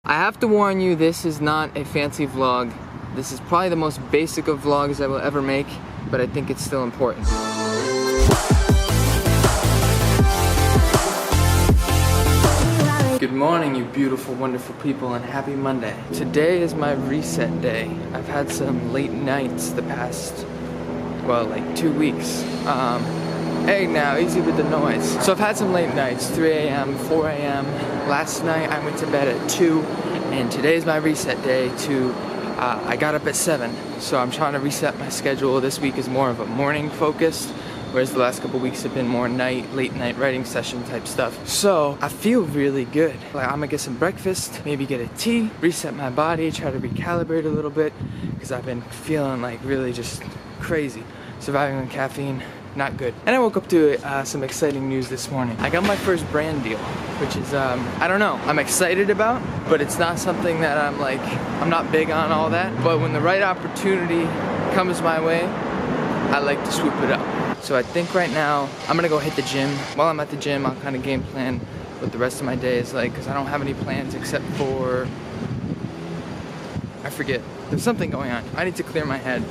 I have to warn you, this is not a fancy vlog. This is probably the most basic of vlogs I will ever make, but I think it's still important. Good morning, you beautiful, wonderful people, and happy Monday. Today is my reset day. I've had some late nights the past, well, like 2 weeks. Hey now, easy with the noise. So I've had some late nights, 3 a.m., 4 a.m. Last night I went to bed at 2, and today's my reset day I got up at 7. So I'm trying to reset my schedule. This week is more of a morning focused, whereas the last couple weeks have been more late night writing session type stuff. So I feel really good. Like, I'm gonna get some breakfast, maybe get a tea, reset my body, try to recalibrate a little bit, because I've been feeling like really just crazy. Surviving on caffeine, not good. And I woke up to some exciting news this morning. I got my first brand deal, which is, I don't know, I'm excited about, but it's not something that I'm not big on all that. But when the right opportunity comes my way, I like to swoop it up. So I think right now, I'm gonna go hit the gym. While I'm at the gym, I'll kind of game plan what the rest of my day is like, because I don't have any plans except for, I forget. There's something going on. I need to clear my head.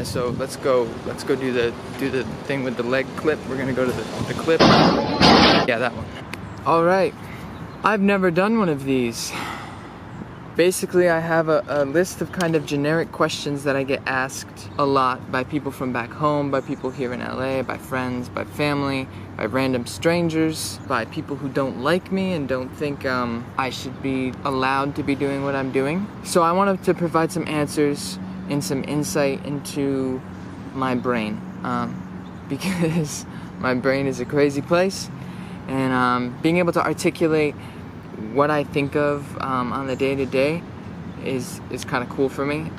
So let's go do the thing with the leg clip. We're gonna go to the clip. Yeah, that one. All right. I've never done one of these. Basically, I have a list of kind of generic questions that I get asked a lot by people from back home, by people here in LA, by friends, by family, by random strangers, by people who don't like me and don't think I should be allowed to be doing what I'm doing. So I wanted to provide some answers and some insight into my brain, because my brain is a crazy place, and being able to articulate what I think of on the day-to-day is kind of cool for me.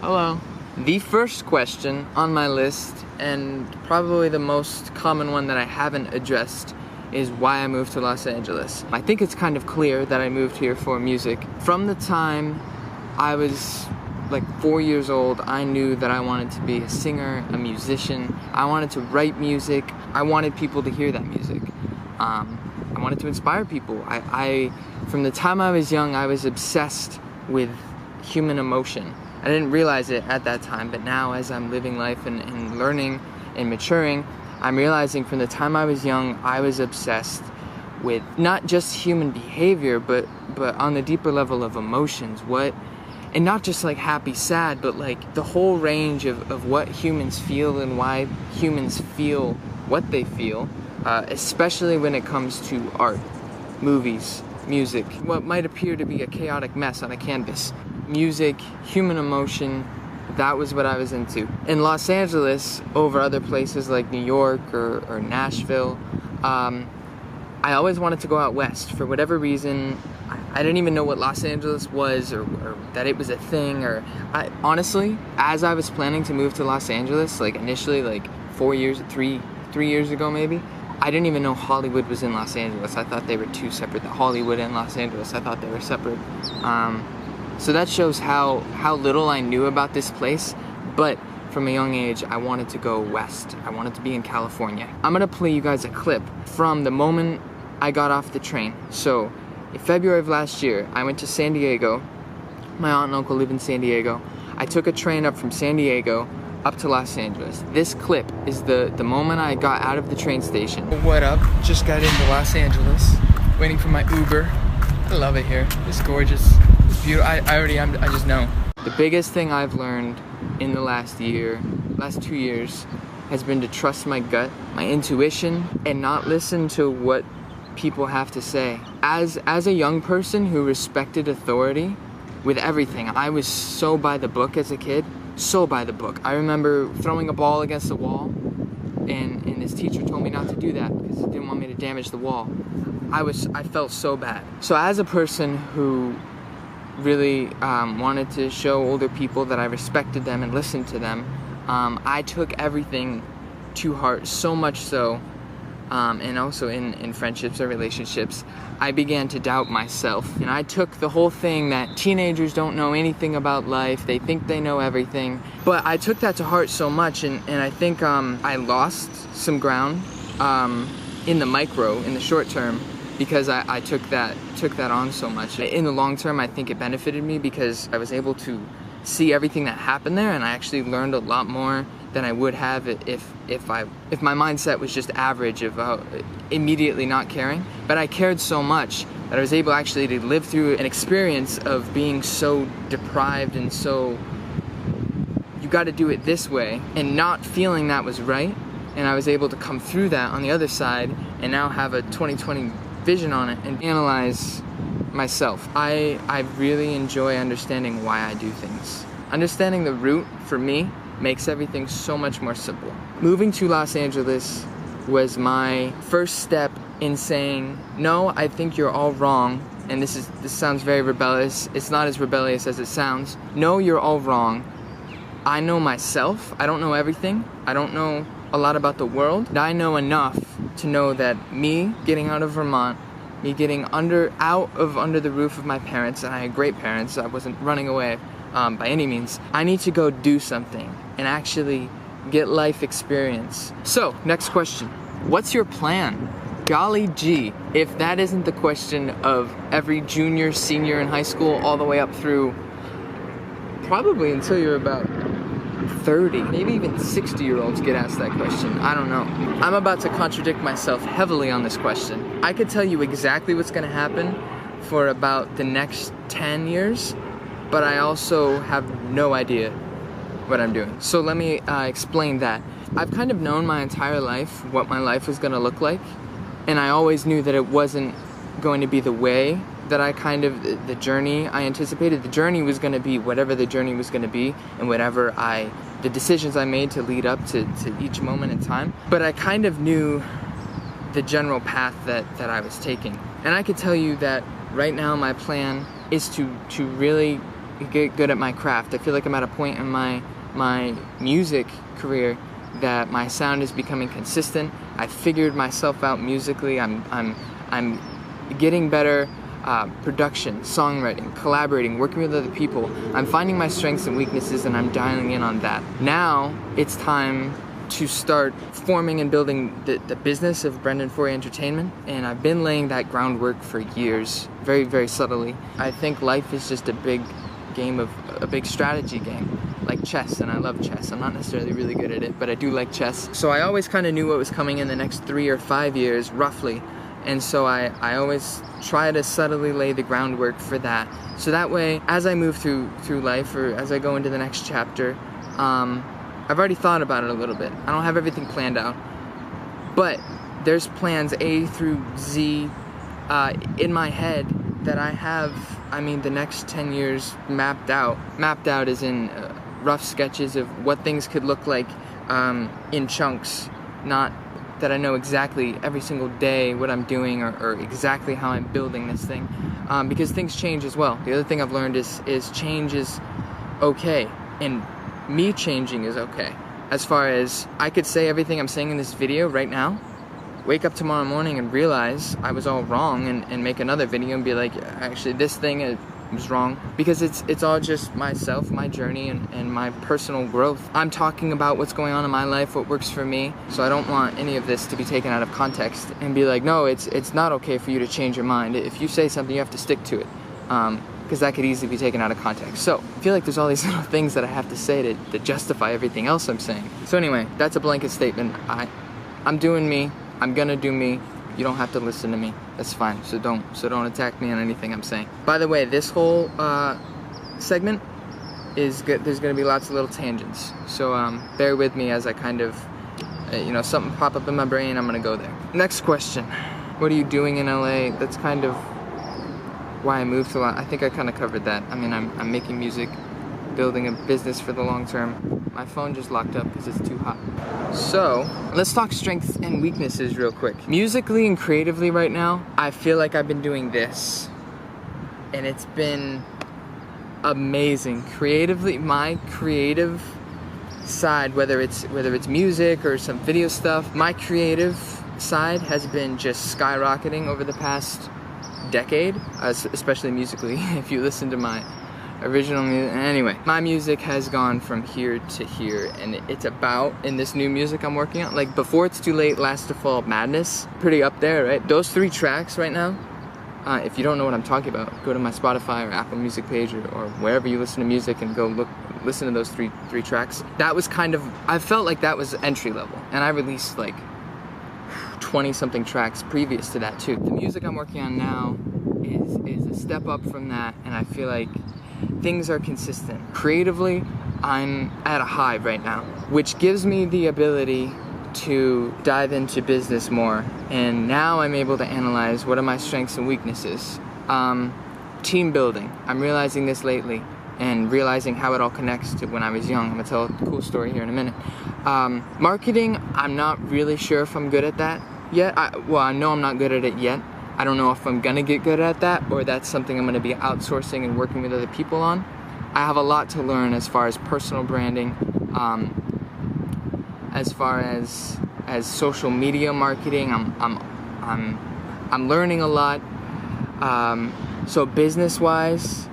Hello. The first question on my list, and probably the most common one that I haven't addressed, is why I moved to Los Angeles. I think it's kind of clear that I moved here for music. From the time I was like 4 years old, I knew that I wanted to be a singer, a musician. I wanted to write music. I wanted people to hear that music. I wanted to inspire people. From the time I was young, I was obsessed with human emotion. I didn't realize it at that time, but now as I'm living life and learning and maturing, I'm realizing from the time I was young, I was obsessed with not just human behavior, but on the deeper level of emotions. And not just like happy, sad, but like the whole range of what humans feel and why humans feel what they feel. Especially when it comes to art, movies, music, what might appear to be a chaotic mess on a canvas. Music, human emotion, that was what I was into. In Los Angeles, over other places like New York or Nashville, I always wanted to go out west. For whatever reason, I didn't even know what Los Angeles was or that it was a thing. Honestly, as I was planning to move to Los Angeles, like initially, like 3 years ago maybe, I didn't even know Hollywood was in Los Angeles. I thought they were two separate. Hollywood and Los Angeles, I thought they were separate. So that shows how little I knew about this place. But from a young age, I wanted to go west. I wanted to be in California. I'm gonna play you guys a clip from the moment I got off the train. So in February of last year, I went to San Diego. My aunt and uncle live in San Diego. I took a train up from San Diego up to Los Angeles. This clip is the moment I got out of the train station. What up? Just got into Los Angeles, waiting for my Uber. I love it here. It's gorgeous. It's beautiful. I just know. The biggest thing I've learned in the last 2 years, has been to trust my gut, my intuition, and not listen to what people have to say. As a young person who respected authority with everything, I was so by the book as a kid. So by the book. I remember throwing a ball against the wall, and his teacher told me not to do that because he didn't want me to damage the wall. I felt so bad. So as a person who really wanted to show older people that I respected them and listened to them, I took everything to heart, so much so, and also in friendships or relationships, I began to doubt myself. And I took the whole thing that teenagers don't know anything about life, they think they know everything. But I took that to heart so much, and I think I lost some ground in the short term, because I took that on so much. In the long term, I think it benefited me because I was able to see everything that happened there, and I actually learned a lot more than I would have if my mindset was just average of immediately not caring. But I cared so much that I was able actually to live through an experience of being so deprived and so, you got to do it this way, and not feeling that was right. And I was able to come through that on the other side and now have a 20/20 vision on it and analyze myself. I really enjoy understanding why I do things. Understanding the root, for me, makes everything so much more simple. Moving to Los Angeles was my first step in saying, no, I think you're all wrong, and this sounds very rebellious. It's not as rebellious as it sounds. No, you're all wrong. I know myself. I don't know everything. I don't know a lot about the world. But I know enough to know that me getting out of Vermont, me getting under the roof of my parents, and I had great parents, I wasn't running away by any means. I need to go do something and actually get life experience. So, next question. What's your plan? Golly gee, if that isn't the question of every junior, senior in high school, all the way up through probably until you're about 30, maybe even 60-year-olds get asked that question. I don't know. I'm about to contradict myself heavily on this question. I could tell you exactly what's going to happen for about the next 10 years, but I also have no idea what I'm doing. So let me explain that. I've kind of known my entire life what my life was going to look like, and I always knew that it wasn't going to be the way that the journey I anticipated. The journey was going to be whatever the journey was going to be, and whatever the decisions I made to lead up to each moment in time. But I kind of knew the general path that I was taking. And I could tell you that right now my plan is to really get good at my craft. I feel like I'm at a point in my music career that my sound is becoming consistent. I figured myself out musically. I'm getting better. Production, songwriting, collaborating, working with other people. I'm finding my strengths and weaknesses, and I'm dialing in on that. Now it's time to start forming and building the business of Brendan Foery Entertainment, and I've been laying that groundwork for years, very, very subtly. I think life is just a big strategy game, like chess, and I love chess. I'm not necessarily really good at it, but I do like chess. So I always kind of knew what was coming in the next 3 or 5 years, roughly. And so I always try to subtly lay the groundwork for that. So that way, as I move through life, or as I go into the next chapter, I've already thought about it a little bit. I don't have everything planned out, but there's plans A through Z in my head that I have, the next 10 years mapped out. Mapped out as in rough sketches of what things could look like in chunks, not that I know exactly every single day what I'm doing or exactly how I'm building this thing, because things change as well. The other thing I've learned is change is okay, and me changing is okay. As far as I could say everything I'm saying in this video right now, wake up tomorrow morning and realize I was all wrong, and make another video and be like, actually this thing was wrong, because it's all just myself, my journey, and my personal growth. I'm talking about what's going on in my life, what works for me, so I don't want any of this to be taken out of context and be like, no, it's not okay for you to change your mind. If you say something, you have to stick to it, because that could easily be taken out of context. So I feel like there's all these little things that I have to say to justify everything else I'm saying. So anyway, that's a blanket statement. I'm doing me. I'm gonna do me. You don't have to listen to me. That's fine. So don't attack me on anything I'm saying. By the way, this whole segment is good. There's gonna be lots of little tangents. So bear with me as I kind of, something pop up in my brain. I'm gonna go there. Next question. What are you doing in LA? That's kind of why I moved to LA. I think I kind of covered that. I'm making music, building a business for the long term. My phone just locked up because it's too hot. So, let's talk strengths and weaknesses real quick. Musically and creatively right now, I feel like I've been doing this, and it's been amazing. Creatively, my creative side, whether it's music or some video stuff, my creative side has been just skyrocketing over the past decade, especially musically. If you listen to my original music. Anyway, my music has gone from here to here, and it's about, in this new music I'm working on, like Before It's Too Late, Lasttofall, Madness, pretty up there, right? Those 3 tracks right now, if you don't know what I'm talking about, go to my Spotify or Apple Music page or wherever you listen to music and go listen to those three tracks. That was kind of, I felt like that was entry level, and I released like 20 something tracks previous to that too. The music I'm working on now is a step up from that, and I feel like things are consistent. Creatively, I'm at a high right now, which gives me the ability to dive into business more, and now I'm able to analyze what are my strengths and weaknesses. Team building, I'm realizing this lately, and realizing how it all connects to when I was young. I'm gonna tell a cool story here in a minute. Marketing, I'm not really sure if I'm good at that yet. I know I'm not good at it yet. I don't know if I'm gonna get good at that, or that's something I'm gonna be outsourcing and working with other people on. I have a lot to learn as far as personal branding, as far as social media marketing. I'm learning a lot. So business-wise,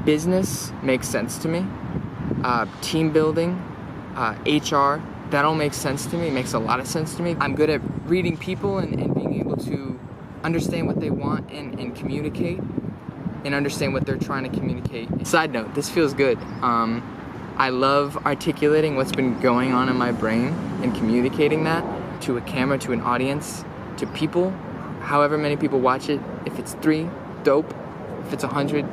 business makes sense to me. Team building, HR, that all makes sense to me. It makes a lot of sense to me. I'm good at reading people and being able to understand what they want and communicate, and understand what they're trying to communicate. Side note, this feels good. I love articulating what's been going on in my brain and communicating that to a camera, to an audience, to people, however many people watch it. If it's 3, dope. If it's 100,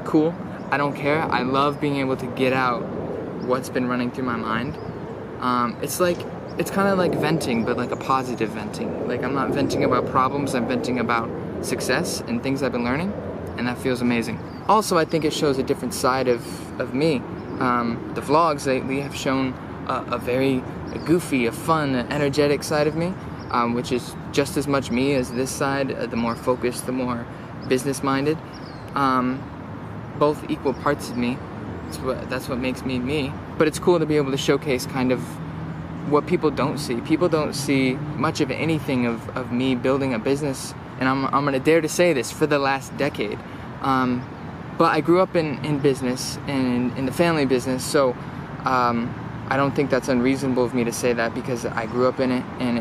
cool. I don't care. I love being able to get out what's been running through my mind. It's kind of like venting, but like a positive venting. Like, I'm not venting about problems, I'm venting about success and things I've been learning, and that feels amazing. Also, I think it shows a different side of me. The vlogs lately have shown a very goofy, a fun, energetic side of me, which is just as much me as this side, the more focused, the more business-minded. Both equal parts of me. That's what makes me me. But it's cool to be able to showcase kind of what people don't see. People don't see much of anything of me building a business, and I'm gonna dare to say this, for the last decade. But I grew up in business, and in the family business, so I don't think that's unreasonable of me to say that, because I grew up in it, and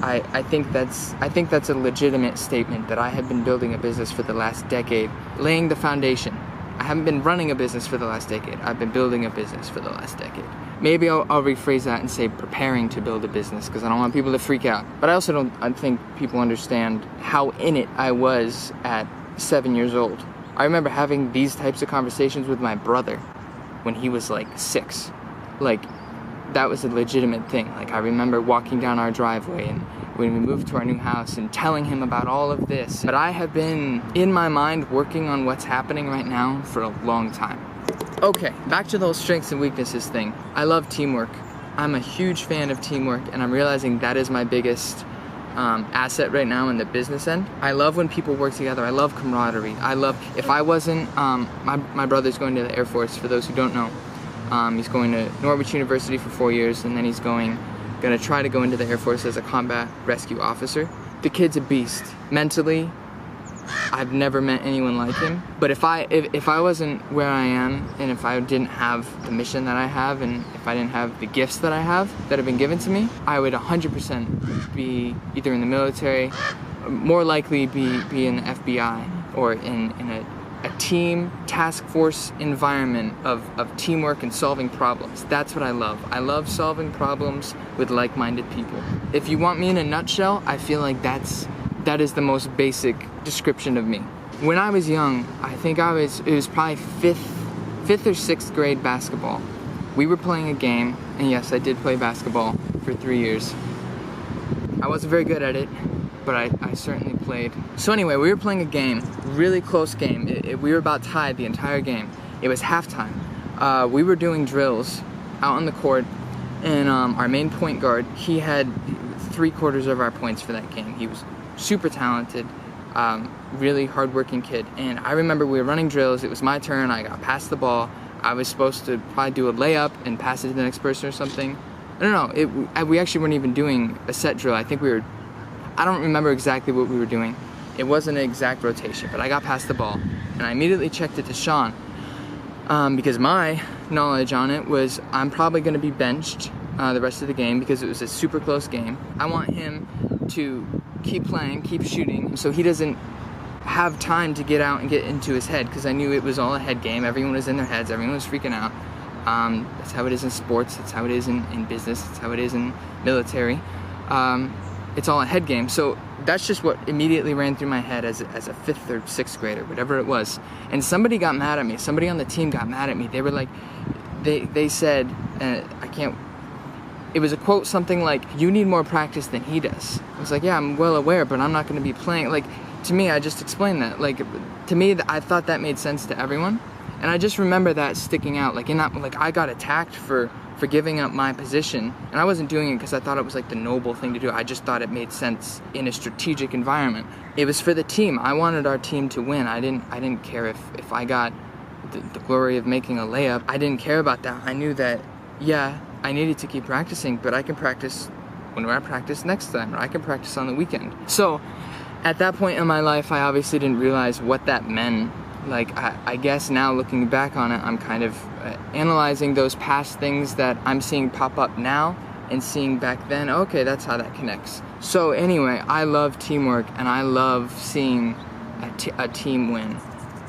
I think that's a legitimate statement, that I have been building a business for the last decade, laying the foundation. I haven't been running a business for the last decade. I've been building a business for the last decade. Maybe I'll rephrase that and say preparing to build a business, because I don't want people to freak out. But I also I think people understand how in it I was at 7 years old. I remember having these types of conversations with my brother when he was like 6. Like, that was a legitimate thing. Like, I remember walking down our driveway and when we moved to our new house and telling him about all of this. But I have been, in my mind, working on what's happening right now for a long time. Okay, back to the whole strengths and weaknesses thing. I love teamwork. I'm a huge fan of teamwork, and I'm realizing that is my biggest asset right now in the business end. I love when people work together. I love camaraderie. If I wasn't, my brother's going to the Air Force, for those who don't know. He's going to Norwich University for 4 years, and then he's gonna try to go into the Air Force as a combat rescue officer. The kid's a beast. Mentally, I've never met anyone like him. But if I wasn't where I am, and if I didn't have the mission that I have, and if I didn't have the gifts that I have that have been given to me, I would 100% be either in the military, more likely be in the FBI, or in a team task force environment of teamwork and solving problems. That's what I love. I love solving problems with like-minded people. If you want me in a nutshell, I feel like that is the most basic description of me. When I was young, I think it was probably fifth or sixth grade basketball. We were playing a game, and yes, I did play basketball for 3 years. I wasn't very good at it, but I certainly played. So anyway, we were playing a game, really close game. We were about tied the entire game. It was halftime. We were doing drills out on the court, and our main point guard, he had 3/4 of our points for that game. He was super talented, really hardworking kid. And I remember we were running drills. It was my turn. I got passed the ball. I was supposed to probably do a layup and pass it to the next person or something. I don't know. We actually weren't even doing a set drill. I don't remember exactly what we were doing. It wasn't an exact rotation, but I got past the ball, and I immediately checked it to Sean. because my knowledge on it was I'm probably going to be benched the rest of the game because it was a super close game. I want him to keep playing, keep shooting, so he doesn't have time to get out and get into his head, because I knew it was all a head game. Everyone was in their heads, everyone was freaking out. That's how it is in sports, that's how it is in business, that's how it is in military. It's all a head game. So that's just what immediately ran through my head as a 5th or 6th grader, whatever it was. And somebody got mad at me, somebody on the team got mad at me. They were like, they said, it was a quote, something like, "You need more practice than he does." I was like, yeah, I'm well aware, but I'm not going to be playing. Like, to me, I just explained that. Like, to me, I thought that made sense to everyone. And I just remember that sticking out. Like, I got attacked for giving up my position. And I wasn't doing it because I thought it was like the noble thing to do. I just thought it made sense in a strategic environment. It was for the team. I wanted our team to win. I didn't care if I got the glory of making a layup. I didn't care about that. I knew that, yeah, I needed to keep practicing, but I can practice whenever I practice next time, or I can practice on the weekend. So at that point in my life, I obviously didn't realize what that meant. Like, I guess now looking back on it, I'm kind of analyzing those past things that I'm seeing pop up now and seeing back then, okay, that's how that connects. So anyway, I love teamwork and I love seeing a team win.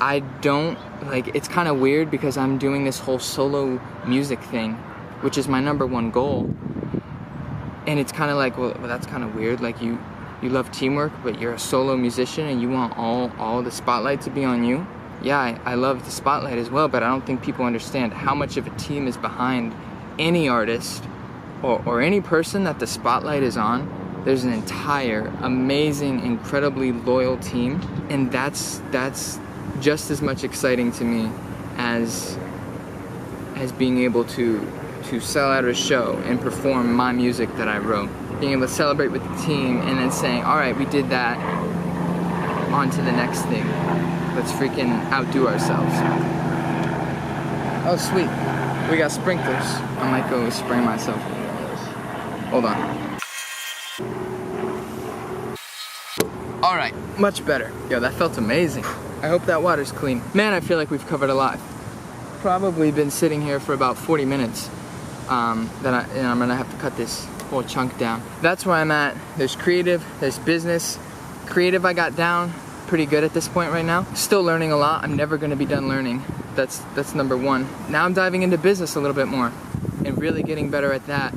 I don't, like, it's kind of weird because I'm doing this whole solo music thing, which is my #1 goal. And it's kind of like, well, that's kind of weird. Like, you love teamwork, but you're a solo musician and you want all the spotlight to be on you. Yeah, I love the spotlight as well, but I don't think people understand how much of a team is behind any artist or any person that the spotlight is on. There's an entire, amazing, incredibly loyal team, and that's just as much exciting to me as being able to sell out a show and perform my music that I wrote. Being able to celebrate with the team and then saying, all right, we did that, on to the next thing. Let's freaking outdo ourselves. Oh, sweet. We got sprinklers. I might go spray myself with one of those. Hold on. All right, much better. Yo, that felt amazing. I hope that water's clean. Man, I feel like we've covered a lot. Probably been sitting here for about 40 minutes. I'm gonna have to cut this whole chunk down. That's where I'm at. There's creative, there's business. Creative I got down pretty good at this point right now. Still learning a lot. I'm never gonna be done learning. That's #1. Now I'm diving into business a little bit more and really getting better at that.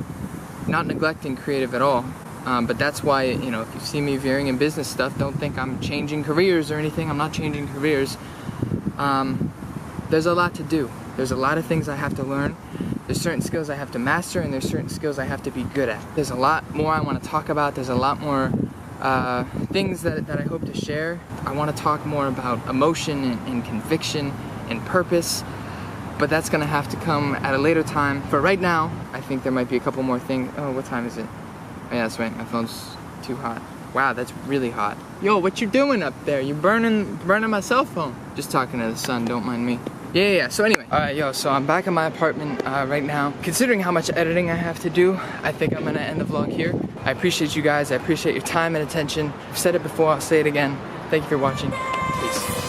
Not neglecting creative at all. But that's why, you know, if you see me veering in business stuff, don't think I'm changing careers or anything. I'm not changing careers. There's a lot to do. There's a lot of things I have to learn. There's certain skills I have to master, and there's certain skills I have to be good at. There's a lot more I want to talk about. There's a lot more things that I hope to share. I want to talk more about emotion and conviction and purpose, but that's going to have to come at a later time. For right now, I think there might be a couple more things. Oh, what time is it? Oh, yeah, that's right. My phone's too hot. Wow, that's really hot. Yo, what you doing up there? You burning my cell phone. Just talking to the sun, don't mind me. Yeah. So anyway, yo, so I'm back in my apartment right now. Considering how much editing I have to do, I think I'm gonna end the vlog here. I appreciate you guys. I appreciate your time and attention. I've said it before, I'll say it again. Thank you for watching. Peace.